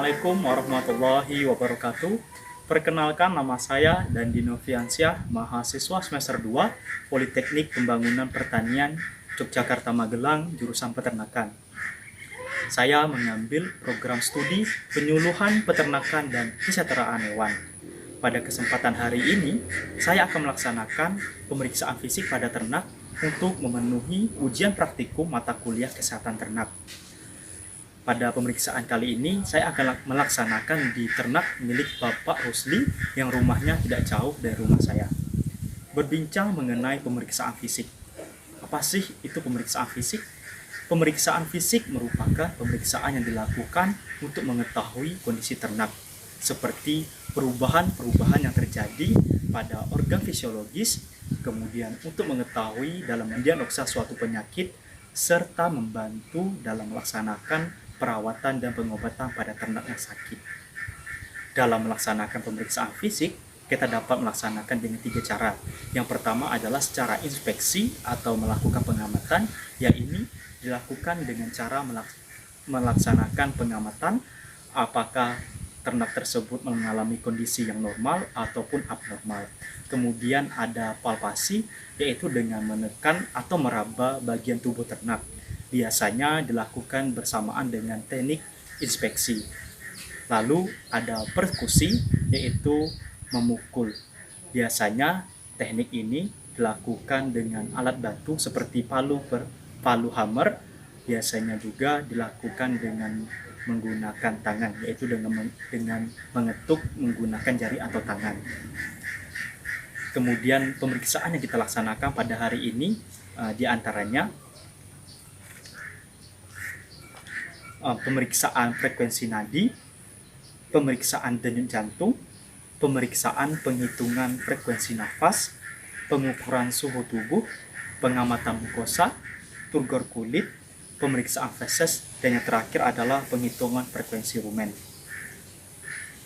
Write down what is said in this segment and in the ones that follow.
Assalamualaikum warahmatullahi wabarakatuh. Perkenalkan, nama saya Dandi Noviansyah, mahasiswa semester 2 Politeknik Pembangunan Pertanian Yogyakarta Magelang, jurusan peternakan. Saya mengambil program studi penyuluhan peternakan dan kesejahteraan hewan. Pada kesempatan hari ini, saya akan melaksanakan pemeriksaan fisik pada ternak untuk memenuhi ujian praktikum mata kuliah kesehatan ternak. Pada pemeriksaan kali ini, saya akan melaksanakan di ternak milik Bapak Rusli yang rumahnya tidak jauh dari rumah saya. Berbincang mengenai pemeriksaan fisik. Apa sih itu pemeriksaan fisik? Pemeriksaan fisik merupakan pemeriksaan yang dilakukan untuk mengetahui kondisi ternak, seperti perubahan-perubahan yang terjadi pada organ fisiologis, kemudian untuk mengetahui dalam mendiagnosa suatu penyakit, serta membantu dalam melaksanakan perawatan dan pengobatan pada ternak yang sakit. Dalam melaksanakan pemeriksaan fisik, kita dapat melaksanakan dengan 3 cara. Yang pertama adalah secara inspeksi atau melakukan pengamatan, yang ini dilakukan dengan cara melaksanakan pengamatan apakah ternak tersebut mengalami kondisi yang normal ataupun abnormal. Kemudian ada palpasi, yaitu dengan menekan atau meraba bagian tubuh ternak. Biasanya dilakukan bersamaan dengan teknik inspeksi. Lalu ada persekusi, yaitu memukul. Biasanya teknik ini dilakukan dengan alat bantu seperti palu hammer. Biasanya juga dilakukan dengan menggunakan tangan, yaitu dengan mengetuk menggunakan jari atau tangan. Kemudian pemeriksaan yang kita laksanakan pada hari ini diantaranya pemeriksaan frekuensi nadi, pemeriksaan denyut jantung, pemeriksaan penghitungan frekuensi nafas, pengukuran suhu tubuh, pengamatan mukosa, turgor kulit, pemeriksaan feses, dan yang terakhir adalah penghitungan frekuensi rumen.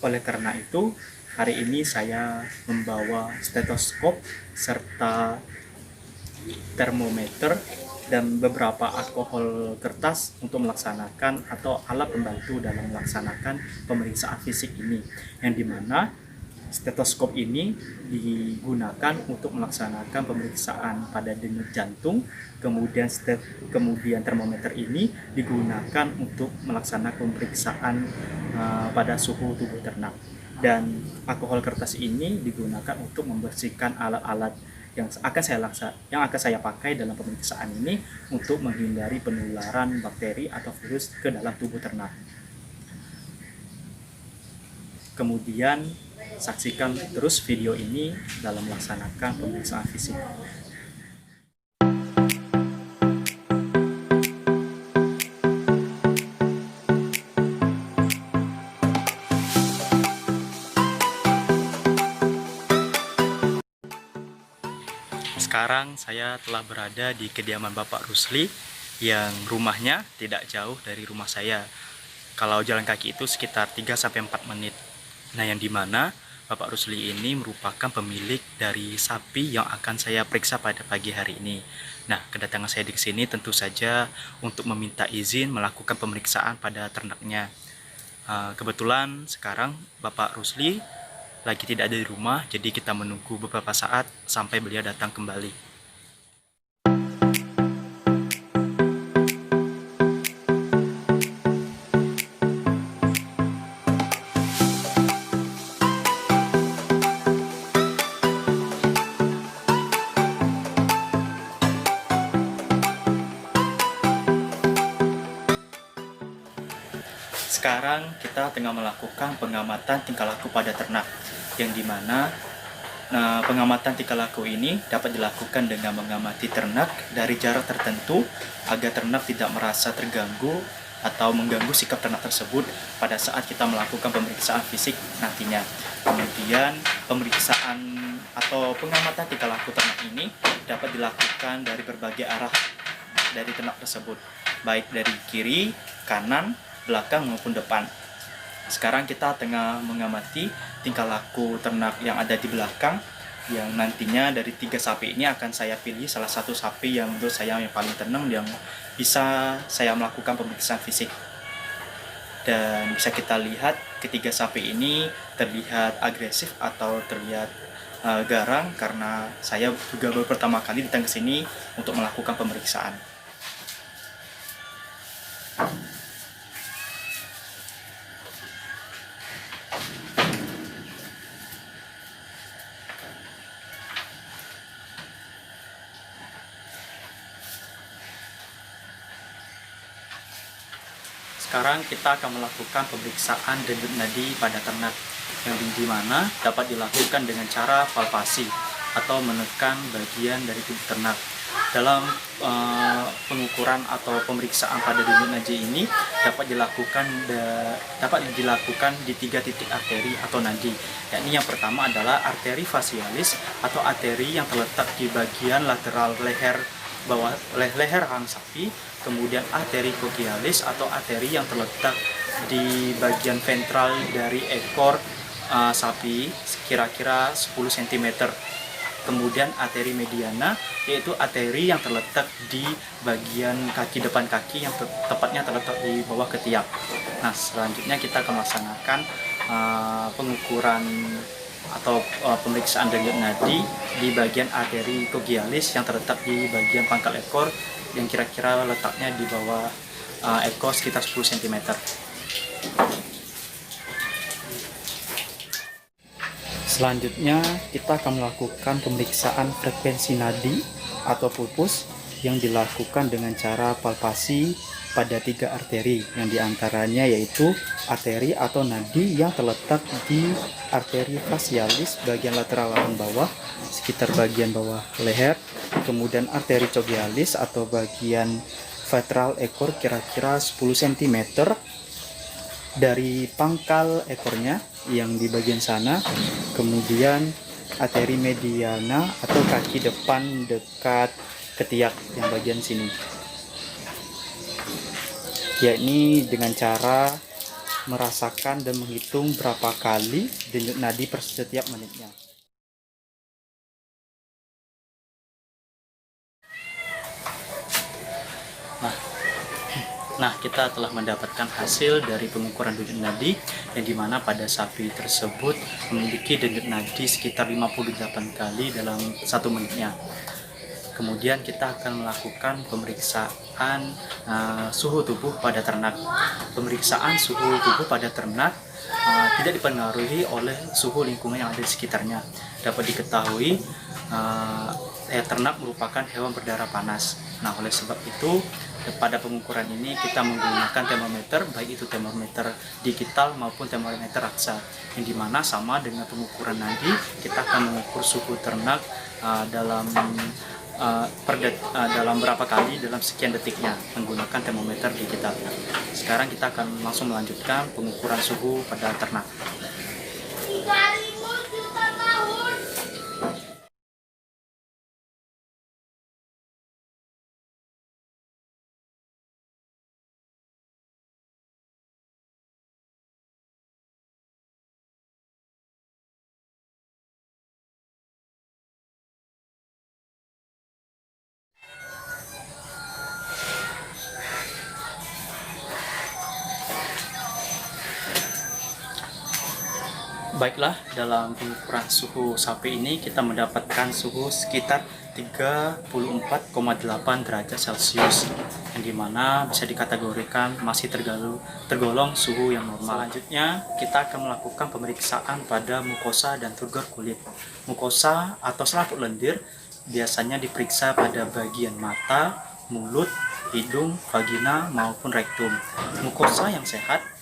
Oleh karena itu, hari ini saya membawa stetoskop serta termometer dan beberapa alkohol kertas untuk melaksanakan atau alat pembantu dalam melaksanakan pemeriksaan fisik ini, yang dimana stetoskop ini digunakan untuk melaksanakan pemeriksaan pada denyut jantung, kemudian termometer ini digunakan untuk melaksanakan pemeriksaan pada suhu tubuh ternak, dan alkohol kertas ini digunakan untuk membersihkan alat-alat yang akan saya pakai dalam pemeriksaan ini untuk menghindari penularan bakteri atau virus ke dalam tubuh ternak. Kemudian saksikan terus video ini dalam melaksanakan pemeriksaan fisik. Sekarang saya telah berada di kediaman Bapak Rusli yang rumahnya tidak jauh dari rumah saya. Kalau jalan kaki itu sekitar 3-4 menit. Nah, yang dimana Bapak Rusli ini merupakan pemilik dari sapi yang akan saya periksa pada pagi hari ini. Nah, kedatangan saya di sini tentu saja untuk meminta izin melakukan pemeriksaan pada ternaknya. Kebetulan sekarang Bapak Rusli lagi tidak ada di rumah, jadi kita menunggu beberapa saat sampai beliau datang kembali. Sekarang kita tengah melakukan pengamatan tingkah laku pada ternak, yang dimana pengamatan tingkah laku ini dapat dilakukan dengan mengamati ternak dari jarak tertentu agar ternak tidak merasa terganggu atau mengganggu sikap ternak tersebut pada saat kita melakukan pemeriksaan fisik nantinya. Kemudian pemeriksaan atau pengamatan tingkah laku ternak ini dapat dilakukan dari berbagai arah dari ternak tersebut, baik dari kiri, kanan, belakang maupun depan. Sekarang kita tengah mengamati tingkah laku ternak yang ada di belakang, yang nantinya dari 3 sapi ini akan saya pilih salah satu sapi yang menurut saya yang paling tenang, yang bisa saya melakukan pemeriksaan fisik. Dan bisa kita lihat ketiga sapi ini terlihat agresif atau terlihat garang karena saya juga baru pertama kali datang ke sini untuk melakukan pemeriksaan. Sekarang kita akan melakukan pemeriksaan denyut nadi pada ternak, yang dimana dapat dilakukan dengan cara palpasi atau menekan bagian dari tubuh ternak. Dalam pengukuran atau pemeriksaan pada denyut nadi ini dapat dilakukan di 3 titik arteri atau nadi. Yakni yang pertama adalah arteri facialis atau arteri yang terletak di bagian lateral leher bawah leher rahang sapi, kemudian arteri cochialis atau arteri yang terletak di bagian ventral dari ekor sapi kira-kira 10 cm. Kemudian arteri mediana, yaitu arteri yang terletak di bagian kaki depan kaki yang tepatnya terletak di bawah ketiak. Nah, selanjutnya kita akan melaksanakan pengukuran atau pemeriksaan denyut nadi di bagian arteri cochialis yang terletak di bagian pangkal ekor yang kira-kira letaknya di bawah ekor sekitar 10 cm. Selanjutnya kita akan melakukan pemeriksaan frekuensi nadi atau pulpus yang dilakukan dengan cara palpasi pada 3 arteri, yang diantaranya yaitu arteri atau nadi yang terletak di arteri facialis bagian lateral rahang bawah sekitar bagian bawah leher, kemudian arteri cochialis atau bagian ventral ekor kira-kira 10 cm dari pangkal ekornya yang di bagian sana, kemudian arteri mediana atau kaki depan dekat ketiak yang bagian sini, yakni dengan cara merasakan dan menghitung berapa kali denyut nadi per setiap menitnya. Nah, kita telah mendapatkan hasil dari pengukuran denyut nadi, yang dimana pada sapi tersebut memiliki denyut nadi sekitar 58 kali dalam 1 menitnya. Kemudian kita akan melakukan pemeriksaan suhu tubuh pada ternak. Pemeriksaan suhu tubuh pada ternak tidak dipengaruhi oleh suhu lingkungan yang ada di sekitarnya. Dapat diketahui ternak merupakan hewan berdarah panas. Nah, oleh sebab itu pada pengukuran ini kita menggunakan termometer, baik itu termometer digital maupun termometer raksa, yang dimana sama dengan pengukuran nadi, kita akan mengukur suhu ternak dalam berapa kali dalam sekian detiknya menggunakan termometer digital. Sekarang kita akan langsung melanjutkan pengukuran suhu pada ternak. Baiklah, dalam pengukuran suhu sapi ini kita mendapatkan suhu sekitar 34,8 derajat Celcius, yang dimana bisa dikategorikan masih tergolong suhu yang normal. Selanjutnya kita akan melakukan pemeriksaan pada mukosa dan turgor kulit. Mukosa atau selaput lendir biasanya diperiksa pada bagian mata, mulut, hidung, vagina maupun rektum. Mukosa yang sehat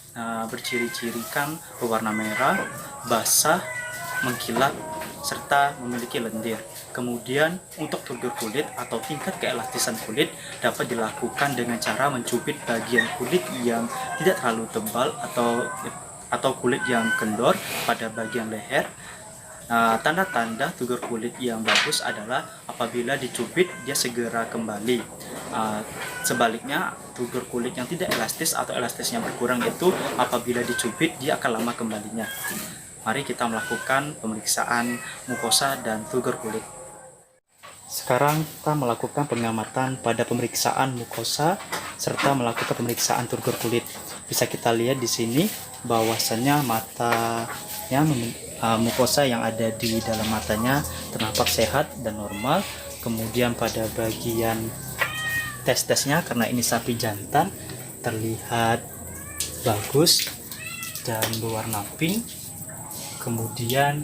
berciri-cirikan berwarna merah, basah, mengkilat, serta memiliki lendir. Kemudian untuk turgor kulit atau tingkat keelastisan kulit dapat dilakukan dengan cara mencubit bagian kulit yang tidak terlalu tebal atau kulit yang kendor pada bagian leher. Tanda-tanda turgor kulit yang bagus adalah apabila dicubit dia segera kembali. Sebaliknya, turgor kulit yang tidak elastis atau elastisnya berkurang itu apabila dicubit dia akan lama kembalinya. Mari kita melakukan pemeriksaan mukosa dan turgor kulit. Sekarang kita melakukan pengamatan pada pemeriksaan mukosa serta melakukan pemeriksaan turgor kulit. Bisa kita lihat di sini bahwasannya matanya, mukosa yang ada di dalam matanya ternampak sehat dan normal. Kemudian pada bagian tes-tesnya, karena ini sapi jantan, terlihat bagus dan berwarna pink. Kemudian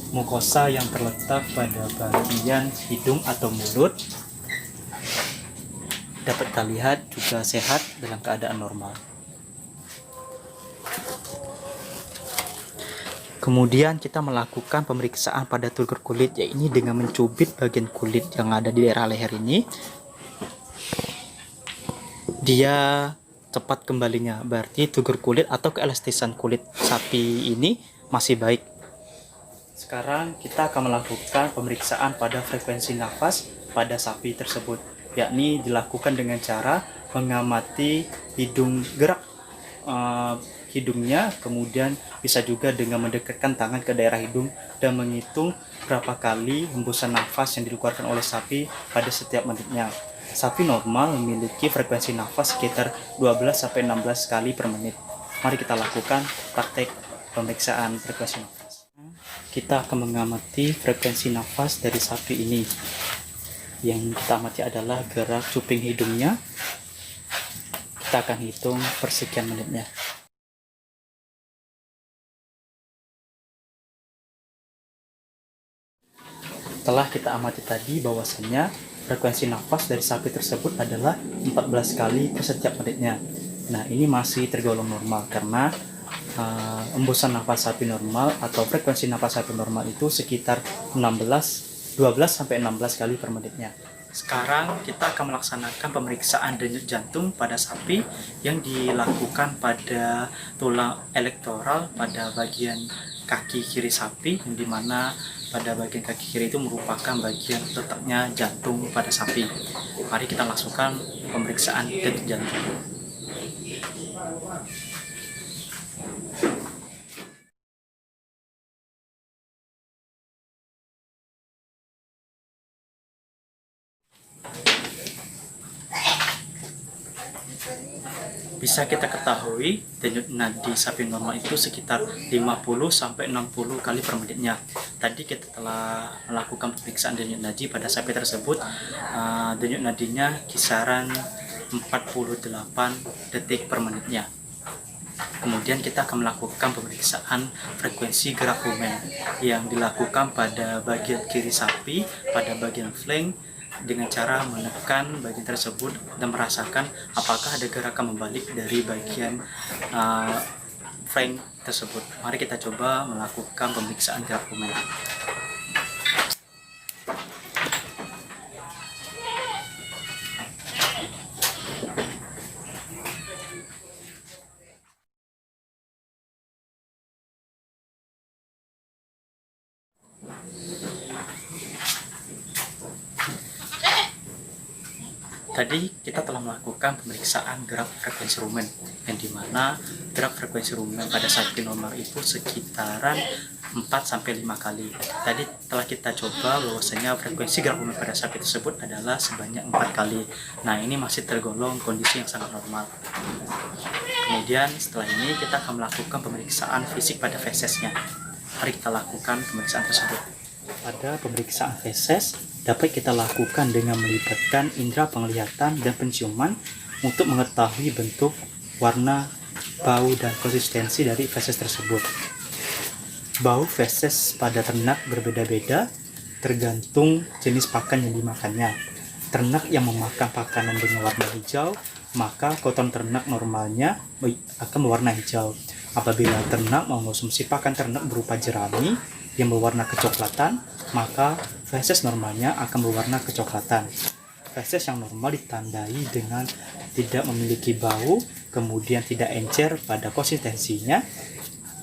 mukosa yang terletak pada bagian hidung atau mulut dapat kita lihat juga sehat dalam keadaan normal. Kemudian kita melakukan pemeriksaan pada tugur kulit, yaitu dengan mencubit bagian kulit yang ada di daerah leher ini. Dia cepat kembalinya, berarti tugur kulit atau keelastisan kulit sapi ini masih baik. Sekarang kita akan melakukan pemeriksaan pada frekuensi nafas pada sapi tersebut, yakni dilakukan dengan cara mengamati gerak hidungnya, kemudian bisa juga dengan mendekatkan tangan ke daerah hidung dan menghitung berapa kali hembusan nafas yang dikeluarkan oleh sapi pada setiap menitnya. Sapi normal memiliki frekuensi nafas sekitar 12-16 kali per menit. Mari kita lakukan praktek pemeriksaan frekuensi nafas. Kita akan mengamati frekuensi nafas dari sapi ini. Yang kita amati adalah gerak cuping hidungnya. Kita akan hitung persekian menitnya. Setelah kita amati tadi bahwasannya frekuensi nafas dari sapi tersebut adalah 14 kali per setiap menitnya. Nah, ini masih tergolong normal karena embusan nafas sapi normal atau frekuensi nafas sapi normal itu sekitar 12-16 kali per menitnya. Sekarang kita akan melaksanakan pemeriksaan denyut jantung pada sapi yang dilakukan pada tulang elektoral pada bagian kaki kiri sapi, yang dimana pada bagian kaki kiri itu merupakan bagian letaknya jantung pada sapi. Mari kita langsungkan pemeriksaan denyut jantung. Bisa kita ketahui denyut nadi sapi normal itu sekitar 50-60 kali per menitnya. Tadi kita telah melakukan pemeriksaan denyut nadi pada sapi tersebut. Denyut nadinya kisaran 48 detik per menitnya. Kemudian kita akan melakukan pemeriksaan frekuensi gerak rumen yang dilakukan pada bagian kiri sapi, pada bagian flank, dengan cara menekan bagian tersebut dan merasakan apakah ada gerakan membalik dari bagian flank tersebut. Mari kita coba melakukan pemeriksaan gerak rumen. Tadi kita telah melakukan pemeriksaan gerak frekuensi rumen, yang dimana gerak frekuensi rumen pada sapi normal itu sekitaran 4-5 kali. Tadi telah kita coba bahwasanya frekuensi gerak rumen pada sapi tersebut adalah sebanyak 4 kali. Nah, ini masih tergolong kondisi yang sangat normal. Kemudian setelah ini kita akan melakukan pemeriksaan fisik pada fesesnya. Mari kita lakukan pemeriksaan tersebut. Pada pemeriksaan feses dapat kita lakukan dengan melibatkan indera penglihatan dan penciuman untuk mengetahui bentuk, warna, bau, dan konsistensi dari feses tersebut. Bau feses pada ternak berbeda-beda tergantung jenis pakan yang dimakannya. Ternak yang memakan pakanan dengan warna hijau, maka kotoran ternak normalnya akan berwarna hijau. Apabila ternak mengonsumsi pakan ternak berupa jerami yang berwarna kecoklatan, maka feses normalnya akan berwarna kecoklatan. Feses yang normal ditandai dengan tidak memiliki bau, kemudian tidak encer pada konsistensinya,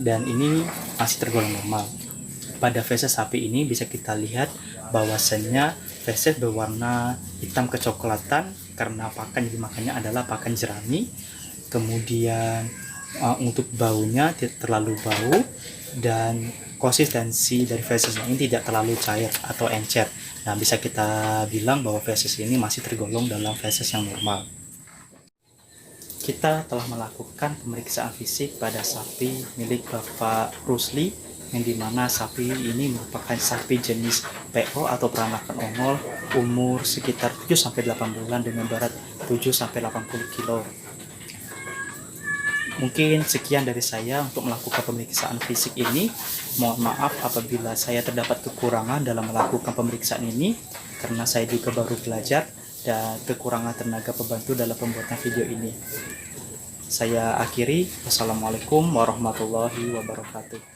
dan ini masih tergolong normal. Pada feses sapi ini bisa kita lihat bahwasannya feses berwarna hitam kecoklatan karena pakan yang dimakannya adalah pakan jerami. Kemudian untuk baunya tidak terlalu bau, dan konsistensi dari feses ini tidak terlalu cair atau encer. Nah, bisa kita bilang bahwa feses ini masih tergolong dalam feses yang normal. kita telah melakukan pemeriksaan fisik pada sapi milik Bapak Rusli, yang dimana sapi ini merupakan sapi jenis PO atau peranakan ongol, umur sekitar 7-8 bulan dengan berat 7-80 kilo. Mungkin sekian dari saya untuk melakukan pemeriksaan fisik ini. Mohon maaf apabila saya terdapat kekurangan dalam melakukan pemeriksaan ini, karena saya juga baru belajar dan kekurangan tenaga pembantu dalam pembuatan video ini. Saya akhiri. Wassalamualaikum warahmatullahi wabarakatuh.